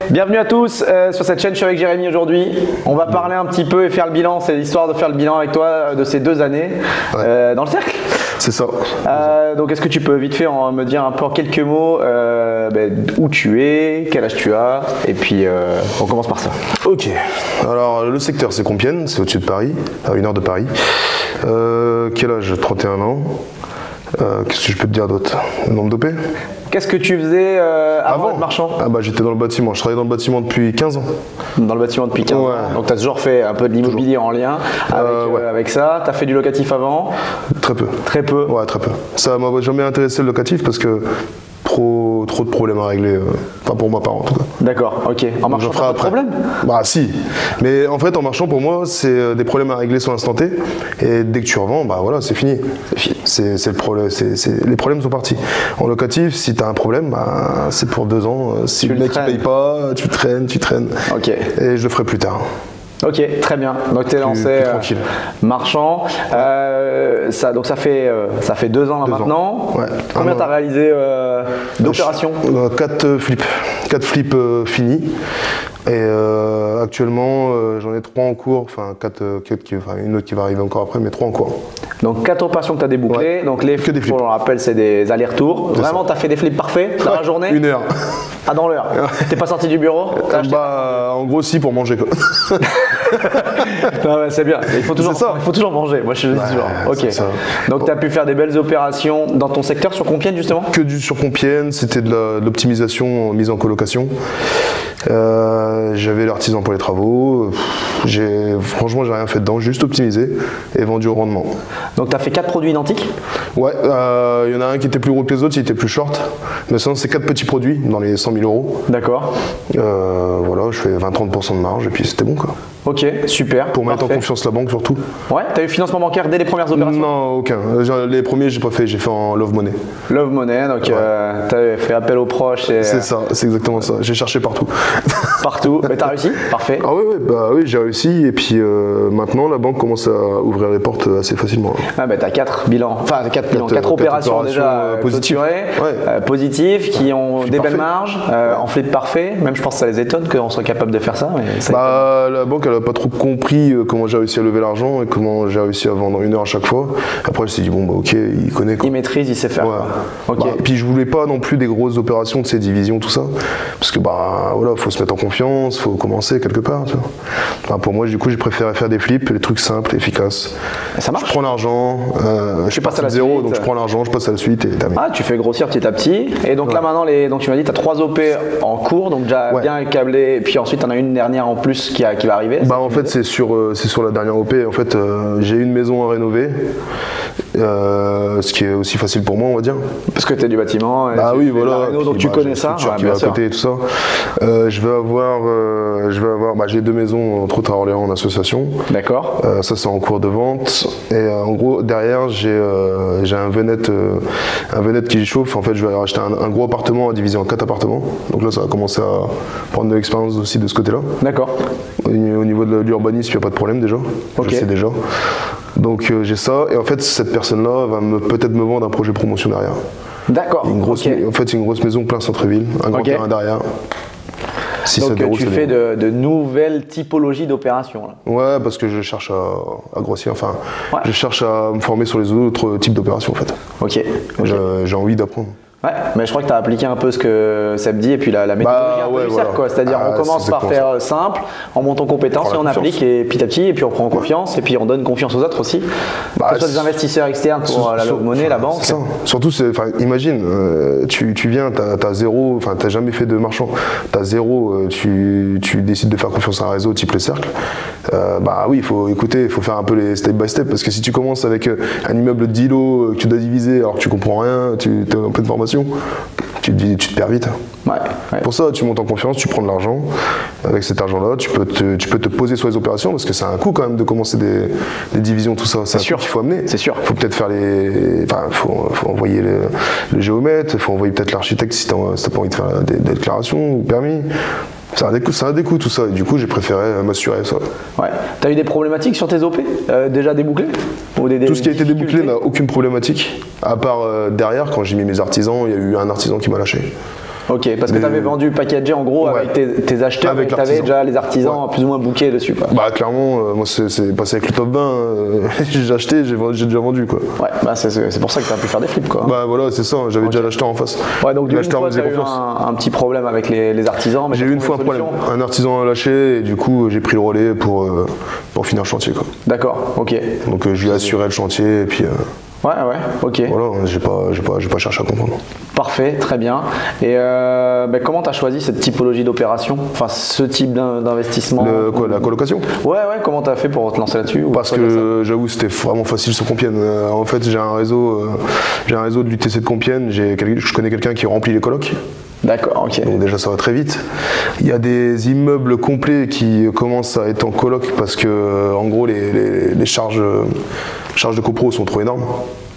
Bienvenue à tous sur cette chaîne, je suis avec Jérémy aujourd'hui. On va parler un petit peu et faire le bilan, c'est l'histoire de faire le bilan avec toi de ces 2 années dans le cercle. C'est ça. Donc est-ce que tu peux vite fait me dire un peu en quelques mots où tu es, quel âge tu as, et puis on commence par ça. Ok, alors le secteur c'est Compiègne, c'est au-dessus de Paris, à 1 heure de Paris. Quel âge? 31 ans. Qu'est-ce que je peux te dire d'autre? Le nombre d'OP? Qu'est-ce que tu faisais avant d'être marchand? J'étais dans le bâtiment, je travaillais dans le bâtiment depuis 15 ans. Dans le bâtiment depuis 15 ans, donc tu as toujours fait un peu de l'immobilier en lien avec ça. Tu as fait du locatif avant? Très peu. Très peu? Ouais, très peu. Ça m'a jamais intéressé le locatif parce que trop de problèmes à régler, enfin pour ma part en tout cas. D'accord, ok. En marchand, t'as pas de problème? Bah si, mais en fait en marchand pour moi c'est des problèmes à régler sur l'instant T, et dès que tu revends, bah voilà, c'est fini. C'est le problème, les problèmes sont partis. En locatif, si tu as un problème, bah, c'est pour 2 ans. Si le mec ne paye pas, tu traînes. Ok. Et je le ferai plus tard. Ok, très bien. Donc tu es lancé marchand. Donc ça fait 2 ans là maintenant. Ouais. Combien tu as réalisé d'opérations? 4 flips. 4 flips finis. Et actuellement, j'en ai 3 en cours, enfin une autre qui va arriver encore après, mais 3 en cours. Donc 4 opérations que tu as débouclées. Ouais. Donc les flips, pour le rappel, c'est des allers-retours. Vraiment, tu as fait des flips parfaits dans la journée? 1 heure. Ah, dans l'heure. T'es pas sorti du bureau? En gros, si, pour manger quoi. C'est bien. Il faut toujours manger. Moi, je dis toujours. Ok. Donc, tu as pu faire des belles opérations dans ton secteur sur Compiègne, justement? Que sur Compiègne, c'était de l'optimisation mise en colocation. J'avais l'artisan pour les travaux. Franchement, j'ai rien fait dedans, juste optimisé et vendu au rendement. Donc, tu as fait 4 produits identiques? Ouais. Il y en a un qui était plus gros que les autres, il était plus short. Mais sinon, c'est 4 petits produits dans les 100 000 euros. D'accord. Voilà, je fais 20-30% de marge et puis c'était bon quoi. Ok, super. Pour mettre en confiance la banque surtout. Ouais, t'as eu financement bancaire dès les premières opérations? Non, aucun. Les premiers, j'ai pas fait, j'ai fait en Love Money. Love Money, donc t'avais fait appel aux proches. C'est ça, c'est exactement ça. J'ai cherché partout. Partout, mais t'as réussi? Parfait. Ah oui, j'ai réussi. Et puis maintenant, la banque commence à ouvrir les portes assez facilement. Ah bah t'as 4 bilans, enfin 4 opérations déjà clôturées, positives, qui ont des belles marges, en flip parfait. Même je pense que ça les étonne qu'on soit capable de faire ça. Mais la banque, elle a pas trop compris comment j'ai réussi à lever l'argent et comment j'ai réussi à vendre 1 heure à chaque fois. Après, je me suis dit, bon, bah, ok, il connaît quoi. Il maîtrise, il sait faire. Ouais. Okay. Puis je voulais pas non plus des grosses opérations de ces divisions, tout ça. Parce que, voilà, faut se mettre en confiance, faut commencer quelque part. Tu vois. Enfin, pour moi, du coup, j'ai préféré faire des flips, les trucs simples, efficaces. Et ça marche. Je prends l'argent, je suis parti de zéro, donc je prends l'argent, je passe à la suite et terminé. Ah, tu fais grossir petit à petit. Et donc là, maintenant, donc tu m'as dit, tu as 3 OP en cours, donc déjà bien câblé. Et puis ensuite, tu en as une dernière en plus qui va arriver. En fait, c'est sur la dernière OP. En fait, j'ai une maison à rénover, ce qui est aussi facile pour moi, on va dire. Parce que tu es du bâtiment. Oui, voilà. Donc tu connais ça. Qui va à côté et tout ça. Je vais avoir, j'ai 2 maisons entre autres à Orléans en association. D'accord. Ça c'est en cours de vente. Et en gros derrière j'ai un Venette qui chauffe. En fait, je vais acheter un gros appartement à diviser en 4 appartements. Donc là, ça va commencer à prendre de l'expérience aussi de ce côté-là. D'accord. Au niveau de l'urbanisme, il n'y a pas de problème déjà. Je sais déjà. Donc j'ai ça. Et en fait, cette personne-là va peut-être me vendre un projet promotion derrière. D'accord. En fait, c'est une grosse maison plein centre-ville, un grand terrain derrière. Donc tu fais de nouvelles typologies d'opérations. Ouais, parce que je cherche à grossir, je cherche à me former sur les autres types d'opérations en fait. Ok. J'ai envie d'apprendre. Ouais, mais je crois que tu as appliqué un peu ce que Seb dit et puis la méthodologie un peu du cercle, quoi. C'est-à-dire on commence par faire simple, on monte en compétences et on applique et petit à petit et puis on prend confiance et puis on donne confiance aux autres aussi. Que ce soit des investisseurs externes pour la Love Money, la banque. Ça. Surtout, imagine, tu viens, t'as zéro, t'as jamais fait de marchand, t'as zéro, tu décides de faire confiance à un réseau type le cercle. Oui, il faut faire un peu les step by step parce que si tu commences avec un immeuble de 10 lots que tu dois diviser alors que tu comprends rien, tu es en pleine formation, tu te perds vite. Ouais. Pour ça, tu montes en confiance, tu prends de l'argent. Avec cet argent-là, tu peux te poser sur les opérations parce que c'est un coût quand même de commencer des divisions, tout ça. C'est sûr qu'il faut amener. C'est sûr. Il faut peut-être faire faut envoyer le géomètre, il faut envoyer peut-être l'architecte si t'as pas envie de faire des déclarations ou permis. Ça a des coûts tout ça, et du coup j'ai préféré m'assurer ça. Ouais. T'as eu des problématiques sur tes OP déjà débouclées Tout ce qui a été débouclé n'a aucune problématique, à part derrière, quand j'ai mis mes artisans, il y a eu un artisan qui m'a lâché. Ok, parce que tu avais vendu packagé en gros avec tes acheteurs, et tu avais déjà les artisans plus ou moins bookés dessus, quoi. Bah clairement, moi c'est passé avec le top 20, j'ai acheté, j'ai déjà vendu, quoi. Ouais, bah c'est pour ça que tu as pu faire des flips, quoi. Bah voilà, c'est ça, j'avais déjà l'acheteur en face. Ouais, donc l'acheteur me faisait confiance. Un petit problème avec les artisans. J'ai eu une fois un problème, un artisan a lâché et du coup j'ai pris le relais pour finir le chantier, quoi. D'accord, ok. Donc je lui ai assuré le chantier et puis... Ouais, ok. Voilà, j'ai pas cherché à comprendre. Parfait, très bien. Et comment tu as choisi cette typologie d'opération, enfin ce type d'investissement? La colocation? Ouais, comment tu as fait pour te lancer là-dessus? Parce que j'avoue c'était vraiment facile sur Compiègne. En fait j'ai un réseau de l'UTC de Compiègne, je connais quelqu'un qui remplit les colocs. D'accord, ok. Donc déjà ça va très vite. Il y a des immeubles complets qui commencent à être en coloc parce que en gros les charges de copro sont trop énormes.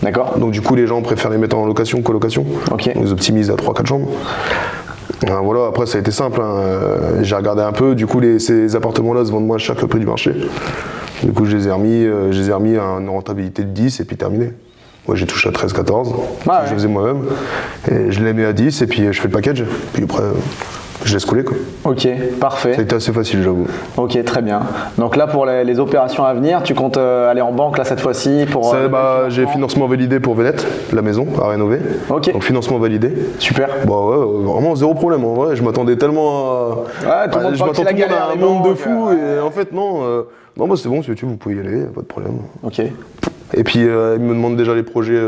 D'accord. Donc du coup les gens préfèrent les mettre en location, colocation. Ok. On les optimise à 3-4 chambres. Voilà, après ça a été simple, hein. J'ai regardé un peu, du coup ces appartements-là se vendent moins cher que le prix du marché. Du coup je les ai remis à une rentabilité de 10 et puis terminé. Moi j'ai touché à 13-14, je faisais moi-même, et je les mets à 10 et puis je fais le package, puis après je laisse couler, quoi. Ok, parfait. Ça a été assez facile, j'avoue. Ok, très bien. Donc là pour les opérations à venir, tu comptes aller en banque là cette fois-ci pour... J'ai financement validé pour Venette, la maison à rénover. Ok. Donc financement validé. Super. Bah ouais, vraiment zéro problème en vrai, je m'attendais tellement à... tout le monde je m'attendais à un monde de fous et en fait non, bah c'est bon, si tu veux, vous pouvez y aller, pas de problème. Ok. Et puis ils me demandent déjà les projets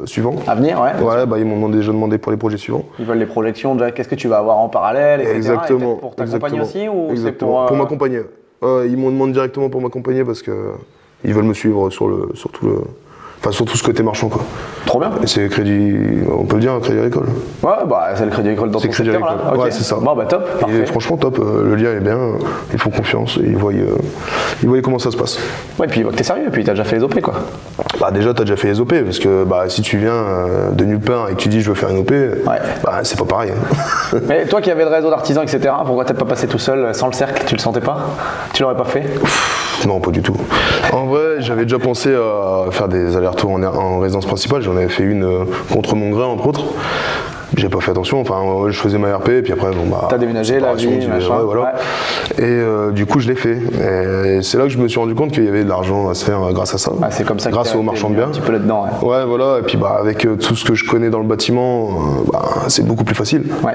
suivants. À venir, ouais. Ouais, bah ils m'ont déjà demandé pour les projets suivants. Ils veulent les projections, déjà qu'est-ce que tu vas avoir en parallèle, etc. Exactement. Et pour t'accompagner aussi ou c'est pour m'accompagner. Ils m'ont demandé directement pour m'accompagner parce que ils veulent me suivre sur tout ce côté marchand, quoi. Trop bien. Et c'est on peut le dire, un crédit agricole. Ouais, bah c'est le crédit agricole dans ton secteur là. Okay. Ouais, c'est ça. Bon bah top. Et franchement top, le lien est bien, ils font confiance, et ils voient comment ça se passe. Ouais, et puis ils voient que t'es sérieux, et puis t'as déjà fait les OP, quoi. Bah déjà t'as déjà fait les OP, parce que si tu viens de nulle part et que tu dis je veux faire une OP, bah c'est pas pareil. Mais toi qui avais le réseau d'artisans, etc., pourquoi t'es pas passé tout seul, sans le cercle? Tu le sentais pas? Tu l'aurais pas fait? Non, pas du tout. En vrai, j'avais déjà pensé à faire des allers-retours en résidence principale. J'en avais fait une contre mon gré, entre autres. J'ai pas fait attention, enfin je faisais ma RP et puis après t'as déménagé, la vie, machin. Voilà. Ouais. Et du coup je l'ai fait. Et c'est là que je me suis rendu compte qu'il y avait de l'argent à se faire grâce à ça. Ah, c'est comme ça grâce aux marchands de biens. Un petit peu là-dedans. Ouais, voilà. Et puis avec tout ce que je connais dans le bâtiment, c'est beaucoup plus facile. Ouais.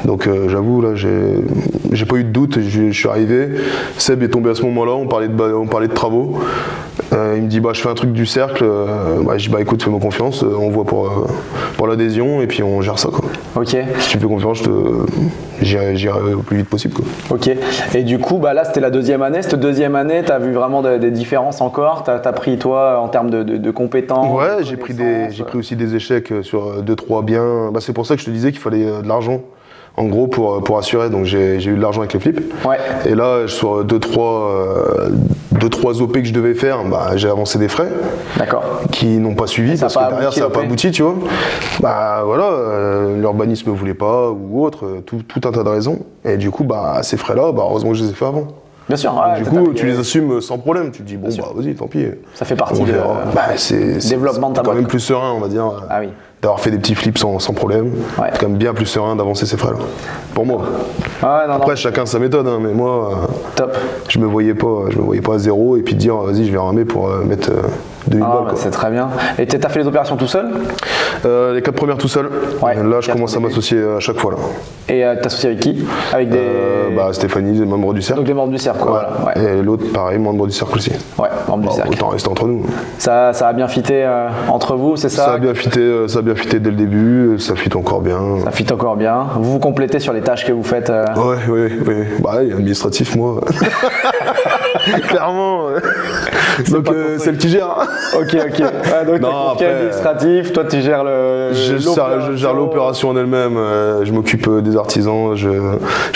Donc j'avoue là j'ai pas eu de doute, je suis arrivé. Seb est tombé à ce moment-là, on parlait de travaux. Il me dit je fais un truc du cercle, je dis écoute, fais-moi confiance, on voit pour l'adhésion et puis on gère ça, quoi. Ok. Si tu me fais confiance, j'irai au plus vite possible, quoi. Ok. Et du coup là c'était la deuxième année. Cette deuxième année, t'as vu vraiment des différences encore? T'as pris toi en termes de compétences? Ouais, j'ai pris aussi des échecs sur 2-3 biens. C'est pour ça que je te disais qu'il fallait de l'argent. En gros, pour assurer, donc j'ai eu de l'argent avec les flips. Ouais. Et là, sur 2-3 OP que je devais faire, j'ai avancé des frais. D'accord. Qui n'ont pas suivi parce que derrière ça n'a pas abouti, tu vois. L'urbanisme ne voulait pas ou autre, tout un tas de raisons. Et du coup, ces frais-là, heureusement que je les ai fait avant. Bien sûr. Du coup, tu les assumes sans problème. Tu te dis vas-y, tant pis. Ça fait partie du développement de ta boîte. C'est quand même plus serein, on va dire. Ah oui. D'avoir fait des petits flips sans problème, c'est quand même bien plus serein d'avancer ces frais-là. Pour moi. Après, chacun sa méthode, hein, mais moi, top. Je me voyais pas à zéro et puis dire vas-y, je vais ramer pour mettre 2000 balles. C'est très bien. Et t'as fait les opérations tout seul? Les 4 premières tout seul. Ouais, là, je commence à m'associer à chaque fois. Là. Et t'associer avec qui? Avec des... Stéphanie, membre du cercle. Donc des membres du cercle, quoi. Ouais. Voilà. Et l'autre, pareil, membre du cercle aussi. Ouais, membre du cercle. Autant rester entre nous. Ça a bien fité entre vous, c'est ça? Ça a bien fité dès le début, ça fit encore bien. Ça fit encore bien. Vous vous complétez sur les tâches que vous faites Oui. Administratif, moi. Clairement. Donc c'est le qui gère. Ok. Donc administratif, toi tu gères je gère l'opération en elle-même, je m'occupe des artisans, je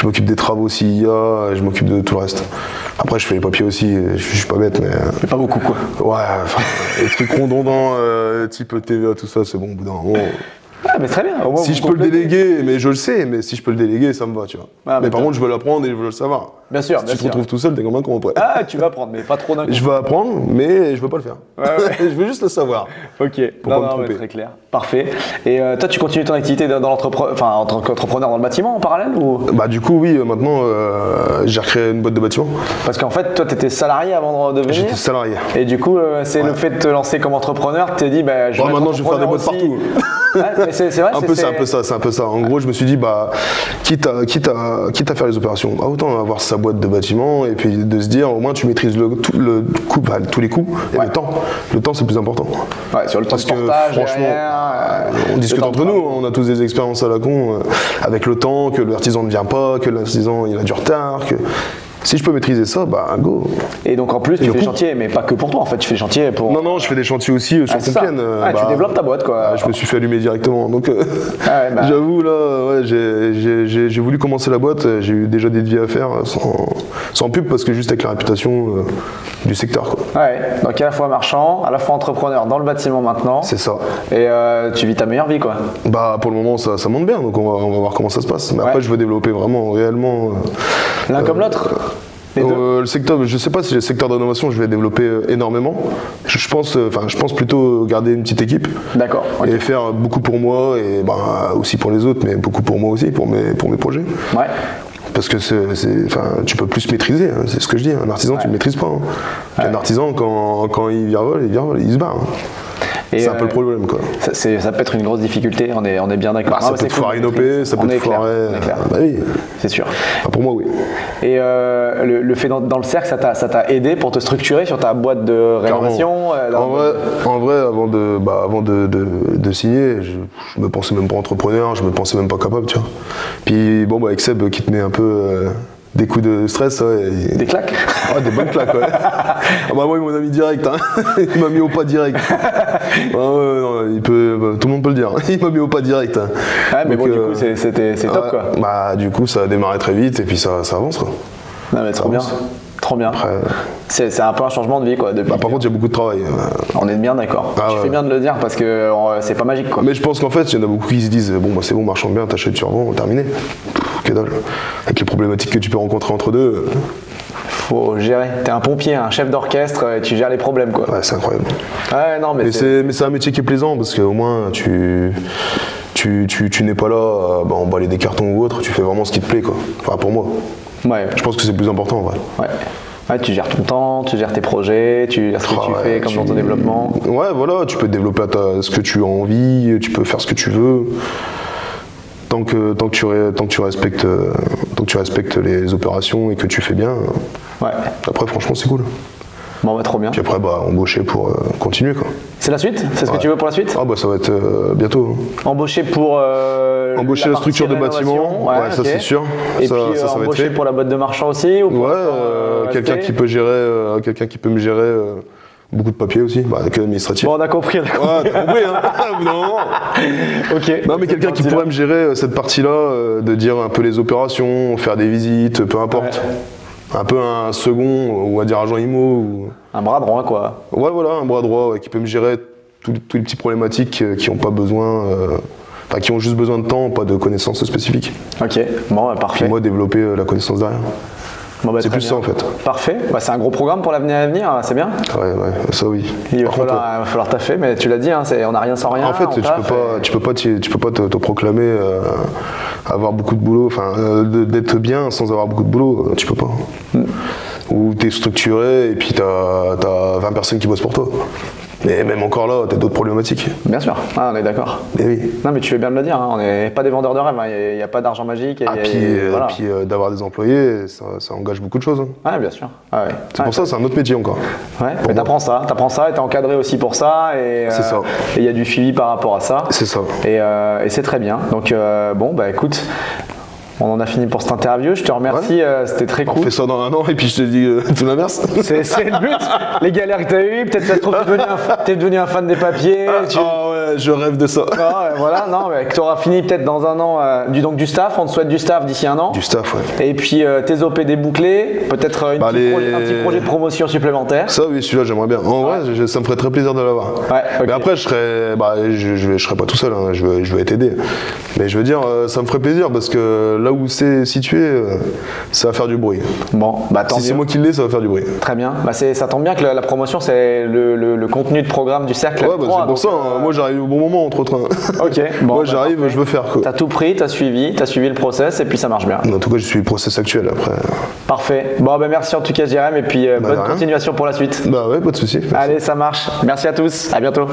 m'occupe des travaux s'il y a, je m'occupe de tout le reste. Après je fais les papiers aussi, je suis pas bête mais... pas beaucoup quoi. Ouais, les trucs redondants, type TVA, tout ça, c'est bon au bout d'un moment. Ah mais très bien. Si je peux le déléguer, mais je le sais, mais si je peux le déléguer, ça me va, tu vois. Mais par contre je veux l'apprendre et je veux le savoir. Bien sûr, si tu te retrouves tout seul, t'es comme un con après. Ah, tu vas apprendre, mais pas trop d'un coup. Je veux apprendre, mais je veux pas le faire. Je veux juste le savoir. Ok, pour pas me tromper. Très clair. Parfait. Et toi, tu continues ton activité en tant qu'entrepreneur dans le bâtiment en parallèle ou... Bah du coup, oui, maintenant, j'ai recréé une boîte de bâtiment. Parce qu'en fait, toi, tu étais salarié avant de venir. J'étais salarié. Et du coup, c'est le fait de te lancer comme entrepreneur, tu t'es dit, maintenant, je vais faire des boîtes partout. Mais c'est vrai, c'est un peu ça. En gros, je me suis dit, quitte à faire les opérations, autant avoir sa boîte de bâtiment et puis de se dire, au moins, tu maîtrises tous les coûts et le temps. Le temps, c'est le plus important. Ouais, sur le transportage, franchement, on discute entre nous, on a tous des expériences à la con avec le temps, que l'artisan ne vient pas, que l'artisan il a du retard, que... Si je peux maîtriser ça, go. Et donc en plus, tu fais des chantiers, mais pas que pour toi en fait, tu fais des chantiers pour... Non, je fais des chantiers aussi sur Compiègne. Tu développes ta boîte quoi. Je me suis fait allumer directement, donc j'avoue là, j'ai voulu commencer la boîte, j'ai eu déjà des devis à faire sans pub parce que juste avec la réputation du secteur quoi. Ouais, donc à la fois marchand, à la fois entrepreneur dans le bâtiment maintenant. C'est ça. Et tu vis ta meilleure vie quoi. Pour le moment ça monte bien, donc on va voir comment ça se passe. Mais après je veux développer vraiment, réellement... L'un comme l'autre. Le secteur, je sais pas si le secteur d'innovation je vais développer énormément. Je pense plutôt garder une petite équipe. D'accord. Et faire beaucoup pour moi et aussi pour les autres, mais beaucoup pour moi aussi, pour mes projets. Ouais. Parce que tu peux plus maîtriser, hein, c'est ce que je dis. Un artisan, tu ne maîtrises pas. Hein. Un artisan, quand il virevolte, il se barre. Hein. C'est un peu le problème quoi. Ça peut être une grosse difficulté, on est bien d'accord. Ça peut te foirer une OP, ça peut te foirer... oui. C'est sûr. Pour moi oui. Et le fait dans le cercle, ça t'a aidé pour te structurer sur ta boîte de rénovation En vrai, avant de signer, je me pensais même pas entrepreneur, je me pensais même pas capable, tu vois. Puis avec Seb qui tenait un peu... des coups de stress, Des claques. Des bonnes claques, ouais. Moi, il m'a mis direct, hein. Il m'a mis au pas direct. Non, tout le monde peut le dire. Il m'a mis au pas direct. Hein. Ouais, mais donc, du coup, c'est top, quoi. Du coup, ça a démarré très vite et puis ça avance, quoi. Non, mais trop bien. Trop bien. C'est un peu un changement de vie quoi. Par contre, il y a beaucoup de travail. On est bien d'accord. Tu fais bien de le dire parce que c'est pas magique quoi. Mais je pense qu'en fait, il y en a beaucoup qui se disent c'est bon, marchand bien, t'achètes, tu revends, terminé. Que dalle. Avec les problématiques que tu peux rencontrer entre deux. Faut gérer. T'es un pompier, un chef d'orchestre, et tu gères les problèmes quoi. Ouais, c'est incroyable. Ouais, non, mais c'est un métier qui est plaisant parce qu'au moins tu n'es pas là à emballer des cartons ou autre, tu fais vraiment ce qui te plaît quoi. Enfin pour moi. Ouais. Je pense que c'est le plus important en vrai. Ouais, tu gères ton temps, tu gères tes projets, tu gères ce que tu fais comme dans ton développement. Ouais, voilà, tu peux développer ce que tu as envie, tu peux faire ce que tu veux. Tant que tu respectes les opérations et que tu fais bien. Ouais. Après, franchement, c'est cool. Bon, trop bien. Puis après, embaucher pour continuer quoi. C'est la suite? C'est ce que tu veux pour la suite? Ça va être bientôt. Embaucher pour embaucher la structure de bâtiment, ça c'est sûr. Et puis ça embaucher pour la boîte de marchand aussi ou quelqu'un qui peut me gérer beaucoup de papiers aussi, que l'administratif. Bon, on a compris. T'as compris, hein. Au bout d'un moment. Ok. Non, mais quelqu'un qui pourrait me gérer cette partie-là, de dire un peu les opérations, faire des visites, peu importe. Ouais. Un peu un second, on va dire agent IMO. Un bras droit, quoi. Ouais, voilà, un bras droit qui peut me gérer tous les petits problématiques qui n'ont pas besoin. Qui ont juste besoin de temps, pas de connaissances spécifiques. Ok, bon, parfait. Et moi, développer la connaissance derrière. C'est plus ça en fait. Parfait, c'est un gros programme pour l'avenir à venir, c'est bien. Ouais, ça oui. Il va falloir taffer, mais tu l'as dit, on n'a rien sans rien. En fait, tu peux pas te proclamer avoir beaucoup de boulot, d'être bien sans avoir beaucoup de boulot, tu peux pas. Ou t'es structuré et puis t'as 20 personnes qui bossent pour toi. Mais même encore là, t'as d'autres problématiques. Bien sûr, on est d'accord. Mais oui. Non, mais tu fais bien de le dire, on n'est pas des vendeurs de rêve, il n'y a pas d'argent magique. Puis d'avoir des employés, ça engage beaucoup de choses. Ouais, bien sûr. C'est pour ça, c'est un autre métier encore. Ouais, mais t'apprends ça et t'es encadré aussi pour ça. C'est ça. Et il y a du suivi par rapport à ça. C'est ça. Et c'est très bien. Donc, écoute. On en a fini pour cette interview, je te remercie, c'était très cool. On fait ça dans un an et puis je te dis tout l'inverse. C'est le but, les galères que tu as eues, peut-être ça se trouve t'es devenu un fan des papiers. Ouais, je rêve de ça. Voilà, que tu auras fini peut-être dans un an du staff, on te souhaite du staff d'ici un an. Du staff, ouais. Et puis tes OP débouclés, peut-être un petit projet de promotion supplémentaire. Ça oui, celui-là j'aimerais bien. En vrai, ça me ferait très plaisir de l'avoir. Ouais, okay. Mais après je serais pas tout seul, je vais t'aider. Mais je veux dire, ça me ferait plaisir parce que là là où c'est situé, ça va faire du bruit. Bon, bah tant mieux. Si c'est moi qui l'ai, ça va faire du bruit. Très bien. Bah, ça tombe bien que la promotion, c'est le contenu de programme du cercle. Ouais, bah, c'est pour ça. Moi, j'arrive au bon moment entre trains. Ok. Bon, moi, j'arrive, je veux faire quoi. T'as tout pris, t'as suivi le process et puis ça marche bien. En tout cas, je suis le process actuel après. Parfait. Bon, bah merci en tout cas, Jérém, et puis bonne continuation pour la suite. Bah ouais, pas de souci. Allez, ça marche. Merci à tous. À bientôt.